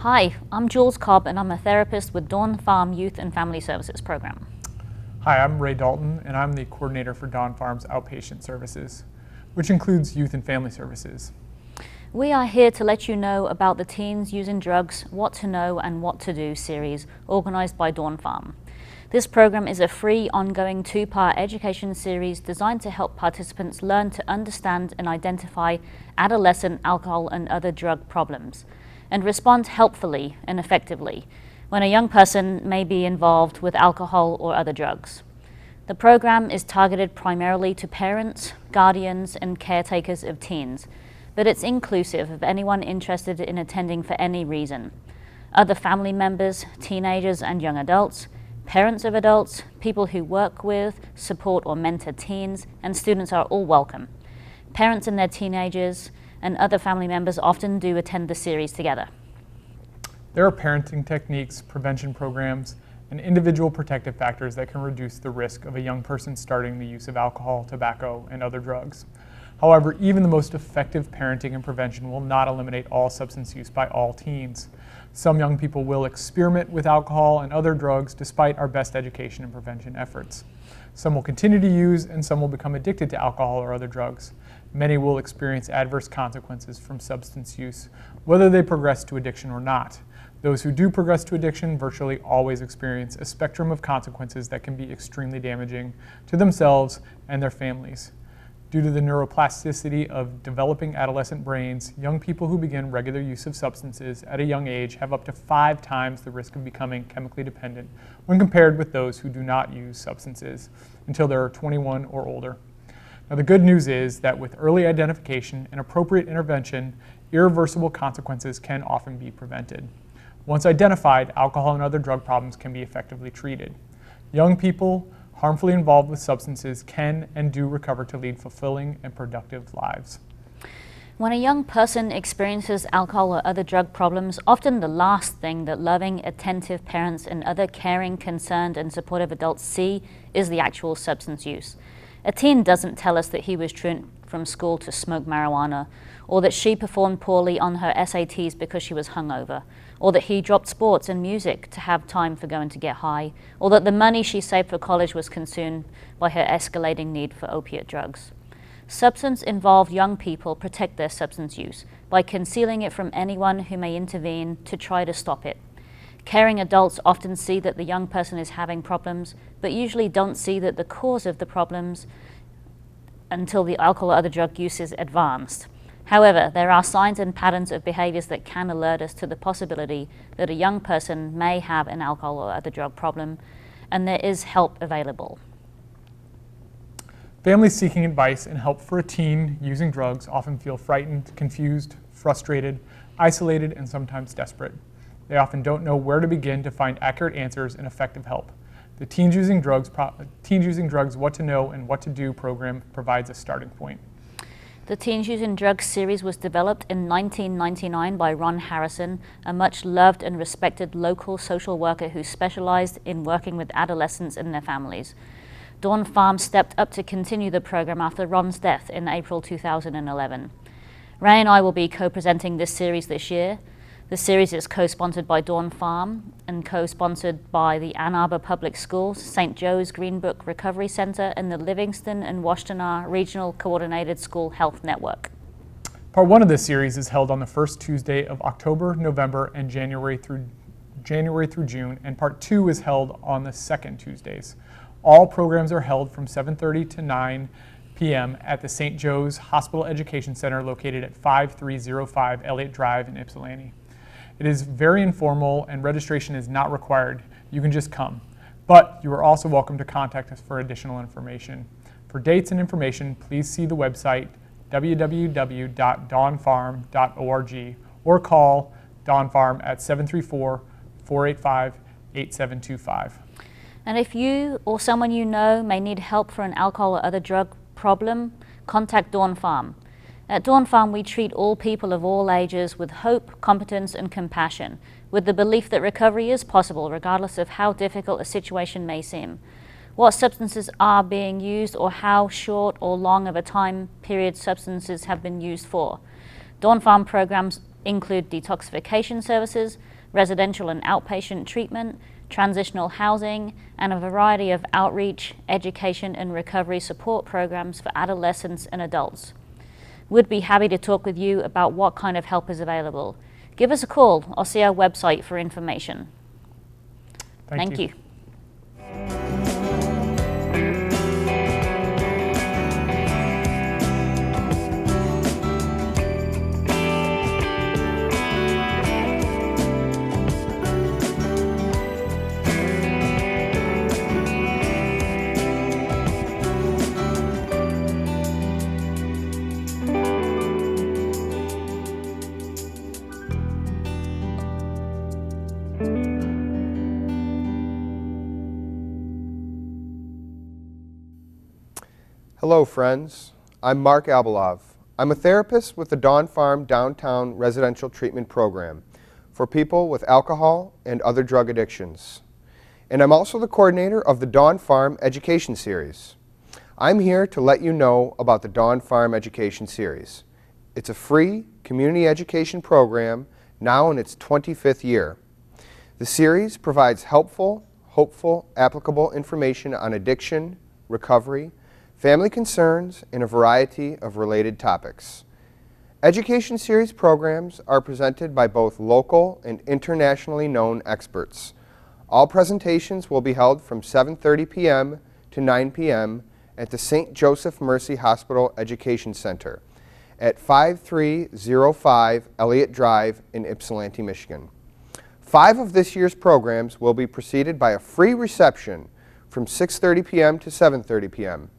Hi, I'm Jules Cobb and I'm a therapist with Dawn Farm Youth and Family Services program. Hi, I'm Ray Dalton and I'm the coordinator for Dawn Farm's outpatient services, which includes youth and family services. We are here to let you know about the Teens Using Drugs, What to Know and What to Do series organized by Dawn Farm. This program is a free, ongoing two-part education series designed to help participants learn to understand and identify adolescent alcohol and other drug problems, and respond helpfully and effectively when a young person may be involved with alcohol or other drugs. The program is targeted primarily to parents, guardians, and caretakers of teens, but it's inclusive of anyone interested in attending for any reason. Other family members, teenagers and young adults, parents of adults, people who work with, support or mentor teens, and students are all welcome. Parents and their teenagers and other family members often do attend the series together. There are parenting techniques, prevention programs, and individual protective factors that can reduce the risk of a young person starting the use of alcohol, tobacco, and other drugs. However, even the most effective parenting and prevention will not eliminate all substance use by all teens. Some young people will experiment with alcohol and other drugs despite our best education and prevention efforts. Some will continue to use and some will become addicted to alcohol or other drugs. Many will experience adverse consequences from substance use, whether they progress to addiction or not. Those who do progress to addiction virtually always experience a spectrum of consequences that can be extremely damaging to themselves and their families. Due to the neuroplasticity of developing adolescent brains, young people who begin regular use of substances at a young age have up to 5 times the risk of becoming chemically dependent when compared with those who do not use substances until they are 21 or older. Now, the good news is that with early identification and appropriate intervention, irreversible consequences can often be prevented. Once identified, alcohol and other drug problems can be effectively treated. Young people harmfully involved with substances can and do recover to lead fulfilling and productive lives. When a young person experiences alcohol or other drug problems, often the last thing that loving, attentive parents and other caring, concerned and supportive adults see is the actual substance use. A teen doesn't tell us that he was truant from school to smoke marijuana, or that she performed poorly on her SATs because she was hungover, or that he dropped sports and music to have time for going to get high, or that the money she saved for college was consumed by her escalating need for opiate drugs. Substance-involved young people protect their substance use by concealing it from anyone who may intervene to try to stop it. Caring adults often see that the young person is having problems, but usually don't see that the cause of the problems until the alcohol or other drug use is advanced. However, there are signs and patterns of behaviors that can alert us to the possibility that a young person may have an alcohol or other drug problem, and there is help available. Families seeking advice and help for a teen using drugs often feel frightened, confused, frustrated, isolated, and sometimes desperate. They often don't know where to begin to find accurate answers and effective help. The Teens Using Drugs What to Know and What to Do program provides a starting point. The Teens Using Drugs series was developed in 1999 by Ron Harrison, a much loved and respected local social worker who specialized in working with adolescents and their families. Dawn Farm stepped up to continue the program after Ron's death in April 2011. Ray and I will be co-presenting this series this year. The series is co-sponsored by Dawn Farm and co-sponsored by the Ann Arbor Public Schools, St. Joe's Greenbrook Recovery Center, and the Livingston and Washtenaw Regional Coordinated School Health Network. Part 1 of this series is held on the first Tuesday of October, November, and January through June, and Part 2 is held on the second Tuesdays. All programs are held from 7:30 to 9 p.m. at the St. Joe's Hospital Education Center located at 5305 Elliott Drive in Ypsilanti. It is very informal and registration is not required. You can just come. But you are also welcome to contact us for additional information. For dates and information, please see the website www.dawnfarm.org or call Dawn Farm at 734-485-8725. And if you or someone you know may need help for an alcohol or other drug problem, contact Dawn Farm. At Dawn Farm, we treat all people of all ages with hope, competence, and compassion, with the belief that recovery is possible regardless of how difficult a situation may seem. What substances are being used or how short or long of a time period substances have been used for. Dawn Farm programs include detoxification services, residential and outpatient treatment, transitional housing, and a variety of outreach, education, and recovery support programs for adolescents and adults. We'd be happy to talk with you about what kind of help is available. Give us a call or see our website for information. Thank you. Hello friends, I'm Mark Abelov. I'm a therapist with the Dawn Farm Downtown Residential Treatment Program for people with alcohol and other drug addictions. And I'm also the coordinator of the Dawn Farm Education Series. I'm here to let you know about the Dawn Farm Education Series. It's a free community education program now in its 25th year. The series provides helpful, hopeful, applicable information on addiction, recovery, family concerns, and a variety of related topics. Education Series programs are presented by both local and internationally known experts. All presentations will be held from 7:30 p.m. to 9 p.m. at the St. Joseph Mercy Hospital Education Center at 5305 Elliott Drive in Ypsilanti, Michigan. 5 of this year's programs will be preceded by a free reception from 6:30 p.m. to 7:30 p.m.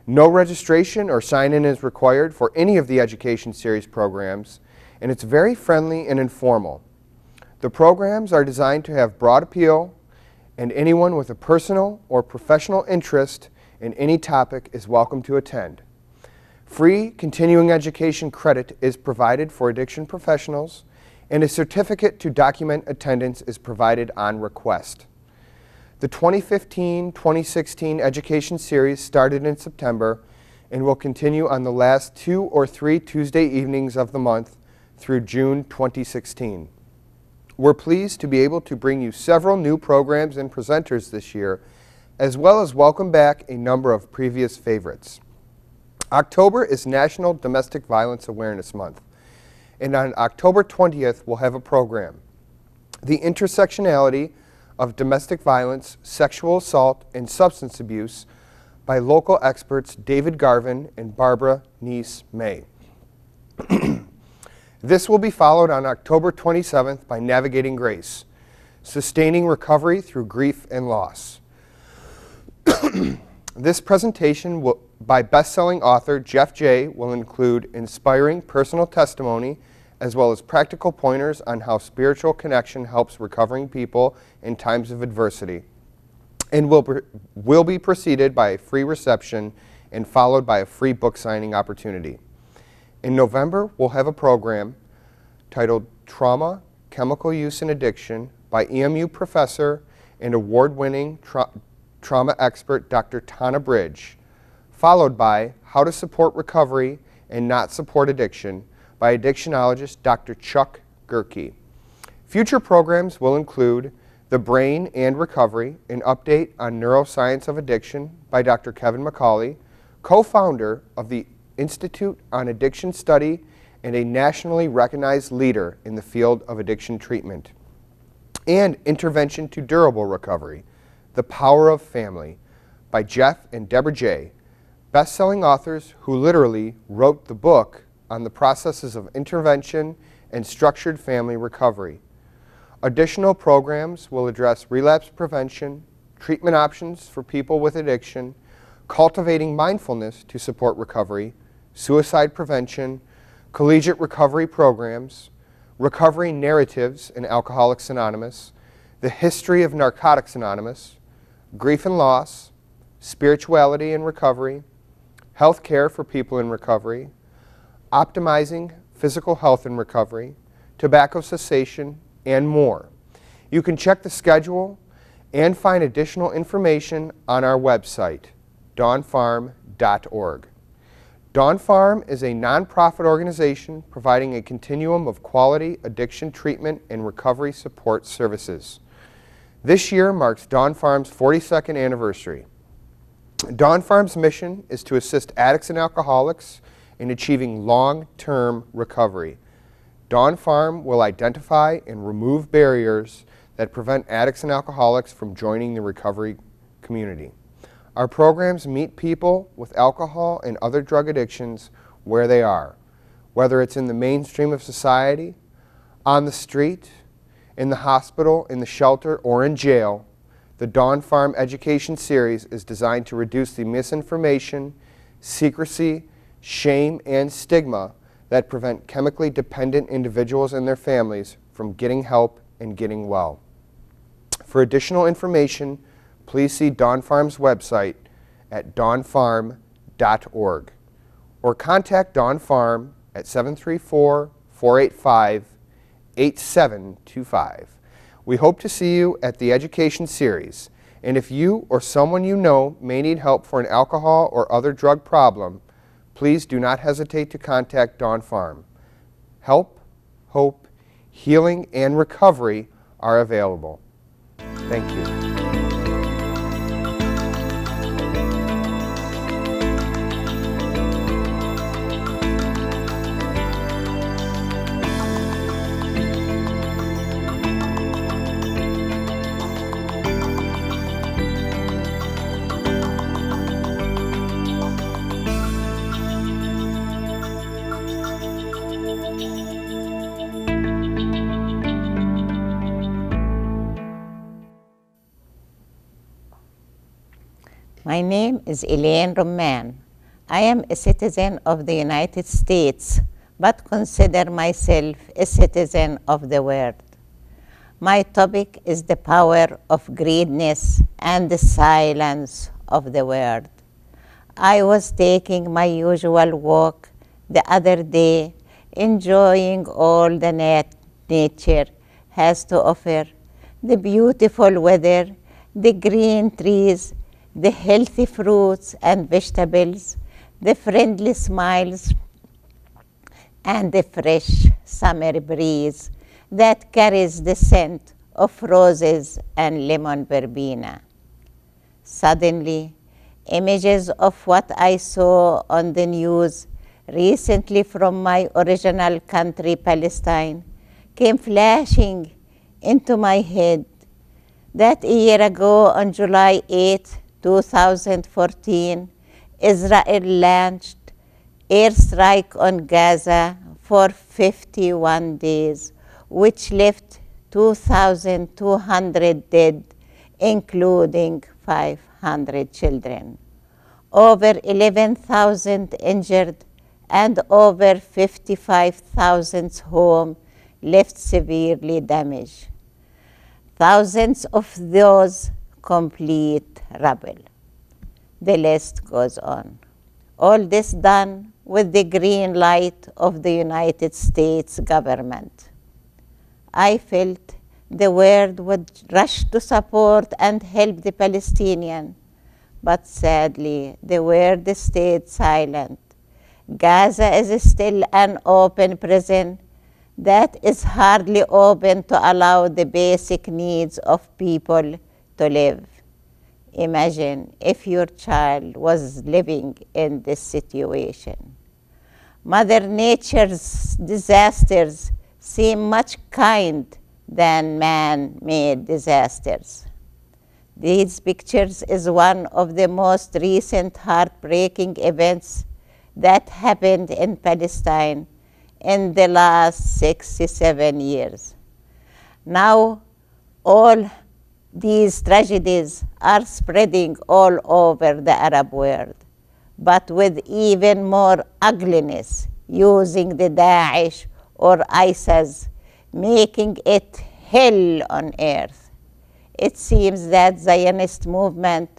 No registration or sign-in is required for any of the Education Series programs, and it's very friendly and informal. The programs are designed to have broad appeal, and anyone with a personal or professional interest in any topic is welcome to attend. Free continuing education credit is provided for addiction professionals, and a certificate to document attendance is provided on request. The 2015-2016 Education Series started in September and will continue on the last 2 or 3 Tuesday evenings of the month through June 2016. We're pleased to be able to bring you several new programs and presenters this year, as well as welcome back a number of previous favorites. October is National Domestic Violence Awareness Month, and on October 20th we'll have a program, The Intersectionality of Domestic Violence, Sexual Assault, and Substance Abuse by local experts David Garvin and Barbara Neese May. This will be followed on October 27th by Navigating Grace, Sustaining Recovery Through Grief and Loss. This presentation by best-selling author Jeff Jay will include inspiring personal testimony as well as practical pointers on how spiritual connection helps recovering people in times of adversity, and will be preceded by a free reception and followed by a free book signing opportunity. In November, we'll have a program titled Trauma, Chemical Use and Addiction by EMU professor and award-winning trauma expert Dr. Tana Bridge, followed by How to Support Recovery and Not Support Addiction by addictionologist Dr. Chuck Gerke. Future programs will include The Brain and Recovery, an update on neuroscience of addiction by Dr. Kevin McCauley, co-founder of the Institute on Addiction Study and a nationally recognized leader in the field of addiction treatment. And Intervention to Durable Recovery, The Power of Family by Jeff and Deborah Jay, best-selling authors who literally wrote the book on the processes of intervention and structured family recovery. Additional programs will address relapse prevention, treatment options for people with addiction, cultivating mindfulness to support recovery, suicide prevention, collegiate recovery programs, recovery narratives in Alcoholics Anonymous, the history of Narcotics Anonymous, grief and loss, spirituality and recovery, health care for people in recovery, optimizing physical health in recovery, tobacco cessation, and more. You can check the schedule and find additional information on our website, dawnfarm.org. Dawn Farm is a nonprofit organization providing a continuum of quality addiction treatment and recovery support services. This year marks Dawn Farm's 42nd anniversary. Dawn Farm's mission is to assist addicts and alcoholics in achieving long-term recovery. Dawn Farm will identify and remove barriers that prevent addicts and alcoholics from joining the recovery community. Our programs meet people with alcohol and other drug addictions where they are, whether it's in the mainstream of society, on the street, in the hospital, in the shelter, or in jail. The Dawn Farm Education Series is designed to reduce the misinformation, secrecy, shame, and stigma that prevent chemically dependent individuals and their families from getting help and getting well. For additional information, please see Dawn Farm's website at dawnfarm.org or contact Dawn Farm at 734-485-8725. We hope to see you at the Education Series, and if you or someone you know may need help for an alcohol or other drug problem, please do not hesitate to contact Dawn Farm. Help, hope, healing, and recovery are available. Thank you. My name is Elaine Roomman. I am a citizen of the United States, but consider myself a citizen of the world. My topic is the power of greediness and the silence of the world. I was taking my usual walk the other day, enjoying all the nature has to offer, the beautiful weather, the green trees, the healthy fruits and vegetables, the friendly smiles, and the fresh summer breeze that carries the scent of roses and lemon verbena. Suddenly, images of what I saw on the news recently from my original country, Palestine, came flashing into my head. That a year ago, on July 8, 2014, Israel launched airstrike on Gaza for 51 days, which left 2,200 dead, including 500 children, over 11,000 injured, and over 55,000 homes left severely damaged. Thousands of those complete rubble. The list goes on. All this done with the green light of the United States government. I felt the world would rush to support and help the Palestinians, but sadly the world stayed silent. Gaza is still an open prison that is hardly open to allow the basic needs of people to live. Imagine if your child was living in this situation. Mother Nature's disasters seem much kinder than man-made disasters. These pictures is one of the most recent heartbreaking events that happened in Palestine in the last 67 years. Now, all these tragedies are spreading all over the Arab world, but with even more ugliness, using the Daesh or ISIS, making it hell on earth. It seems that Zionist movement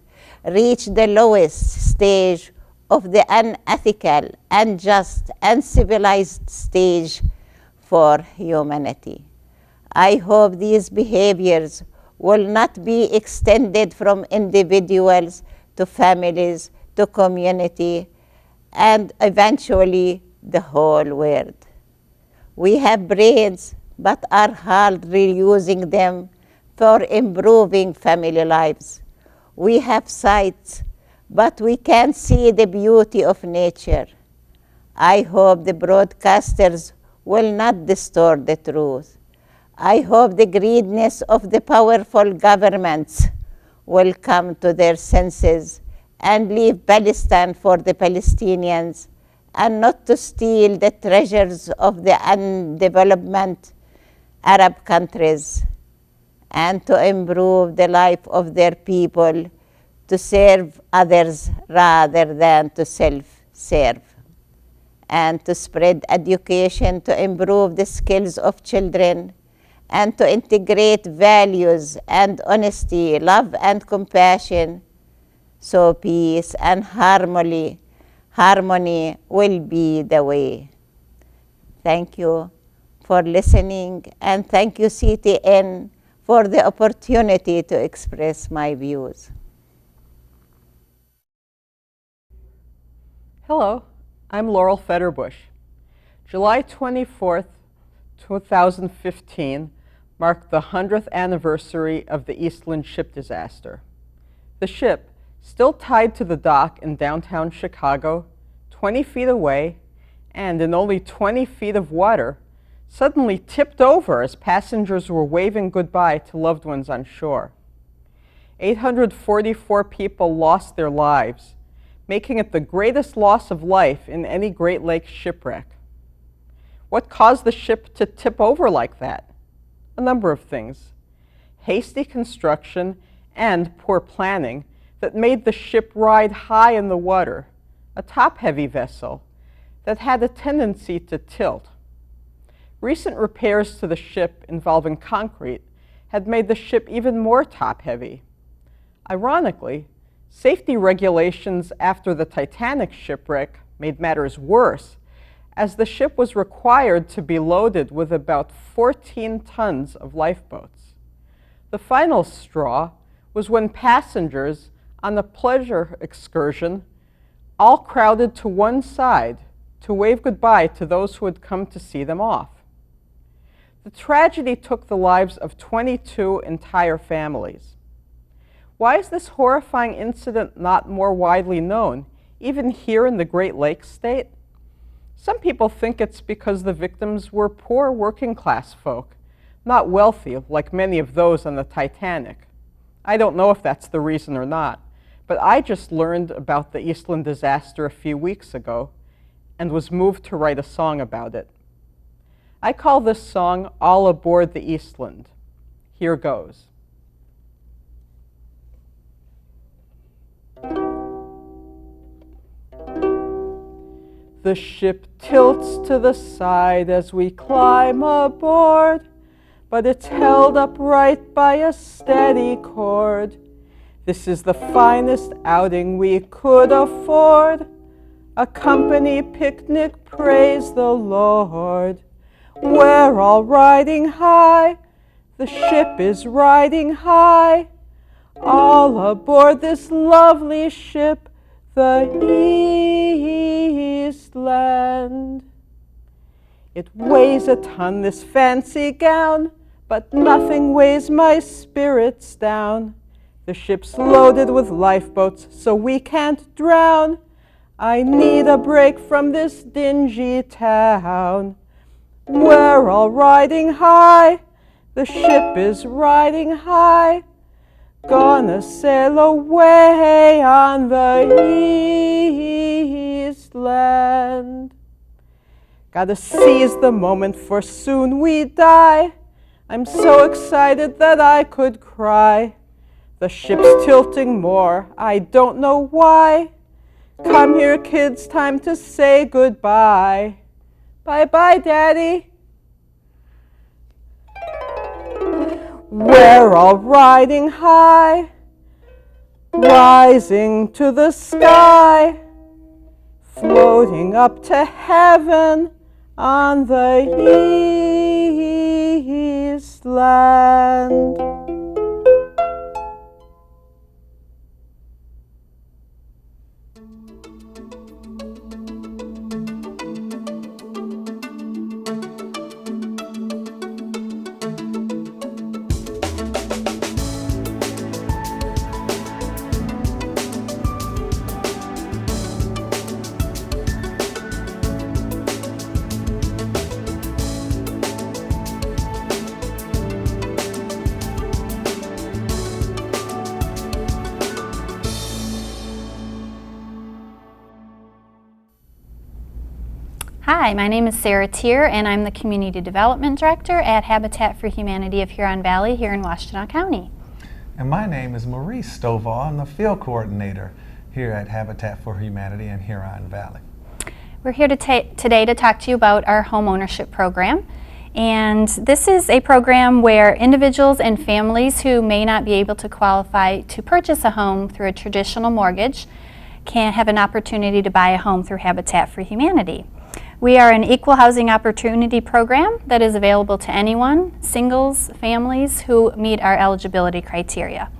reached the lowest stage of the unethical, unjust, uncivilized stage for humanity. I hope these behaviors will not be extended from individuals to families to community and eventually the whole world. We have brains, but are hardly using them for improving family lives. We have sight, but we can't see the beauty of nature. I hope the broadcasters will not distort the truth. I hope the greediness of the powerful governments will come to their senses and leave Palestine for the Palestinians, and not to steal the treasures of the undeveloped Arab countries, and to improve the life of their people, to serve others rather than to self-serve, and to spread education to improve the skills of children, and to integrate values and honesty, love and compassion, so peace and harmony will be the way. Thank you for listening, and thank you, CTN, for the opportunity to express my views. Hello, I'm Laurel Federbush. July 24th, 2015 marked the 100th anniversary of the Eastland ship disaster. The ship, still tied to the dock in downtown Chicago, 20 feet away, and in only 20 feet of water, suddenly tipped over as passengers were waving goodbye to loved ones on shore. 844 people lost their lives, making it the greatest loss of life in any Great Lakes shipwreck. What caused the ship to tip over like that? A number of things. Hasty construction and poor planning that made the ship ride high in the water, a top-heavy vessel that had a tendency to tilt. Recent repairs to the ship involving concrete had made the ship even more top-heavy. Ironically, safety regulations after the Titanic shipwreck made matters worse, as the ship was required to be loaded with about 14 tons of lifeboats. The final straw was when passengers on a pleasure excursion all crowded to one side to wave goodbye to those who had come to see them off. The tragedy took the lives of 22 entire families. Why is this horrifying incident not more widely known, even here in the Great Lakes state? Some people think it's because the victims were poor working-class folk, not wealthy like many of those on the Titanic. I don't know if that's the reason or not, but I just learned about the Eastland disaster a few weeks ago and was moved to write a song about it. I call this song All Aboard the Eastland. Here goes. The ship tilts to the side as we climb aboard, but it's held upright by a steady cord. This is the finest outing we could afford, a company picnic, praise the Lord. We're all riding high, the ship is riding high, all aboard this lovely ship, the Eastland. It weighs a ton, this fancy gown, but nothing weighs my spirits down. The ship's loaded with lifeboats, so we can't drown. I need a break from this dingy town. We're all riding high, the ship is riding high, gonna sail away on the Eastland. Gotta seize the moment, for soon we die. I'm so excited that I could cry. The ship's tilting more, I don't know why. Come here, kids, time to say goodbye. Bye-bye, Daddy. We're all riding high, rising to the sky, floating up to heaven on the Eastland. Hi, my name is Sarah Tier, and I'm the Community Development Director at Habitat for Humanity of Huron Valley here in Washtenaw County. And my name is Maurice Stovall. I'm the Field Coordinator here at Habitat for Humanity in Huron Valley. We're here today to talk to you about our home ownership program. And this is a program where individuals and families who may not be able to qualify to purchase a home through a traditional mortgage can have an opportunity to buy a home through Habitat for Humanity. We are an equal housing opportunity program that is available to anyone, singles, families who meet our eligibility criteria.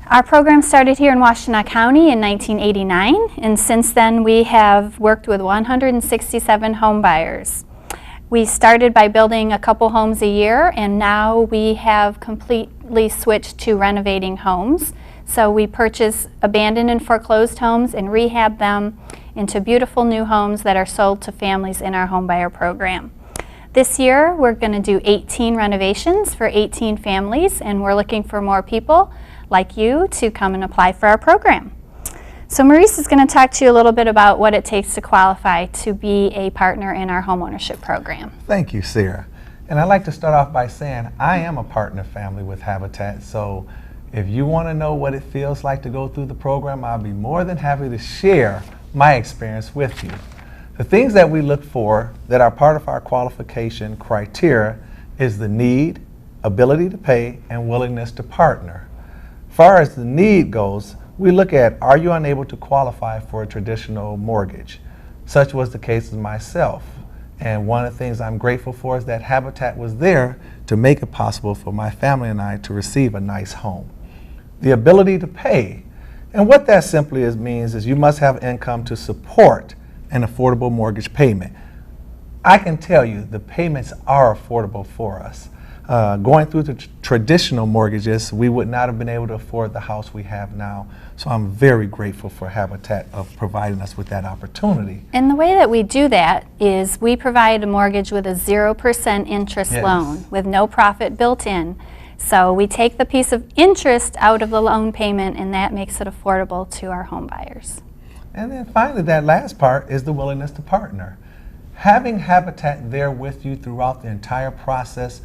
Our program started here in Washtenaw County in 1989, and since then we have worked with 167 home buyers. We started by building a couple homes a year, and now we have completely switched to renovating homes. So we purchase abandoned and foreclosed homes and rehab them into beautiful new homes that are sold to families in our home buyer program. This year we're going to do 18 renovations for 18 families, and we're looking for more people like you to come and apply for our program. So Maurice is going to talk to you a little bit about what it takes to qualify to be a partner in our homeownership program. Thank you, Sarah. And I'd like to start off by saying I am a partner family with Habitat, so if you want to know what it feels like to go through the program, I'll be more than happy to share my experience with you. The things that we look for that are part of our qualification criteria is the need, ability to pay, and willingness to partner. As far as the need goes, we look at, are you unable to qualify for a traditional mortgage? Such was the case with myself. And one of the things I'm grateful for is that Habitat was there to make it possible for my family and I to receive a nice home. The ability to pay, and what that simply means is you must have income to support an affordable mortgage payment. I can tell you the payments are affordable for us. Going through the traditional mortgages, we would not have been able to afford the house we have now. So I'm very grateful for Habitat of providing us with that opportunity. And the way that we do that is we provide a mortgage with a 0% interest loan with no profit built in. So we take the piece of interest out of the loan payment, and that makes it affordable to our home buyers. And then finally, that last part is the willingness to partner. Having Habitat there with you throughout the entire process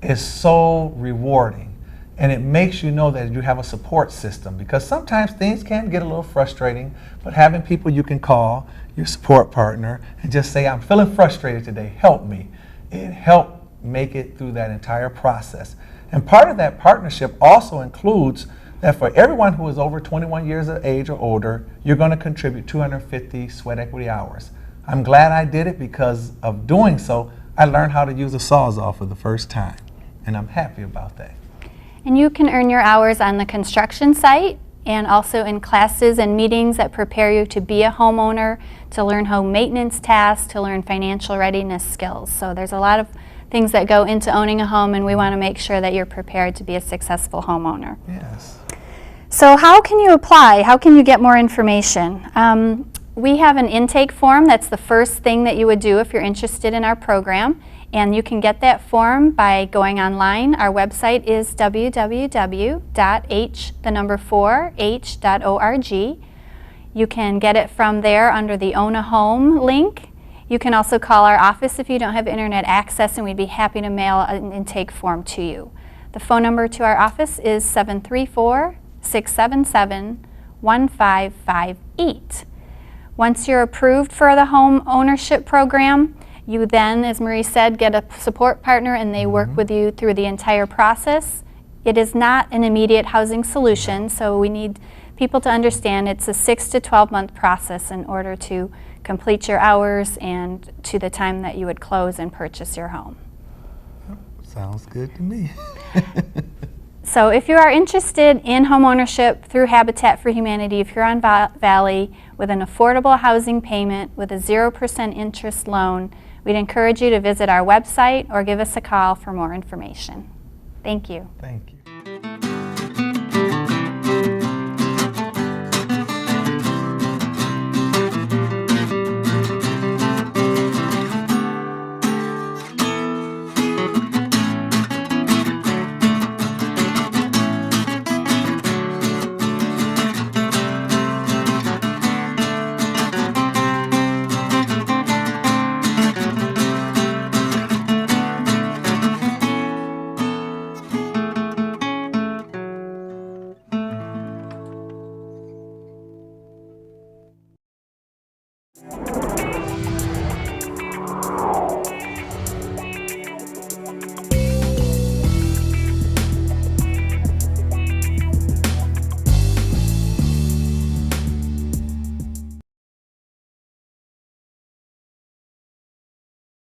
is so rewarding, and it makes you know that you have a support system, because sometimes things can get a little frustrating, but having people you can call, your support partner, and just say, I'm feeling frustrated today, help me. It helped make it through that entire process. And part of that partnership also includes that for everyone who is over 21 years of age or older, you're going to contribute 250 sweat equity hours. I'm glad I did it, because of doing so, I learned how to use a Sawzall for the first time, and I'm happy about that. And you can earn your hours on the construction site and also in classes and meetings that prepare you to be a homeowner, to learn home maintenance tasks, to learn financial readiness skills. So there's a lot of things that go into owning a home, and we want to make sure that you're prepared to be a successful homeowner. Yes. So how can you apply? How can you get more information? We have an intake form. That's the first thing that you would do if you're interested in our program. And you can get that form by going online. Our website is www.h4h.org. You can get it from there under the Own a Home link. You can also call our office if you don't have internet access, and we'd be happy to mail an intake form to you. The phone number to our office is 734-677-1558. Once you're approved for the home ownership program, you then, as Marie said, get a support partner, and they work with you through the entire process. It is not an immediate housing solution, so we need people to understand it's a 6 to 12 month process in order to complete your hours and to the time that you would close and purchase your home. Sounds good to me. So if you are interested in home ownership through Habitat for Humanity of Huron Valley with an affordable housing payment with a 0% interest loan, we'd encourage you to visit our website or give us a call for more information. Thank you. Thank you.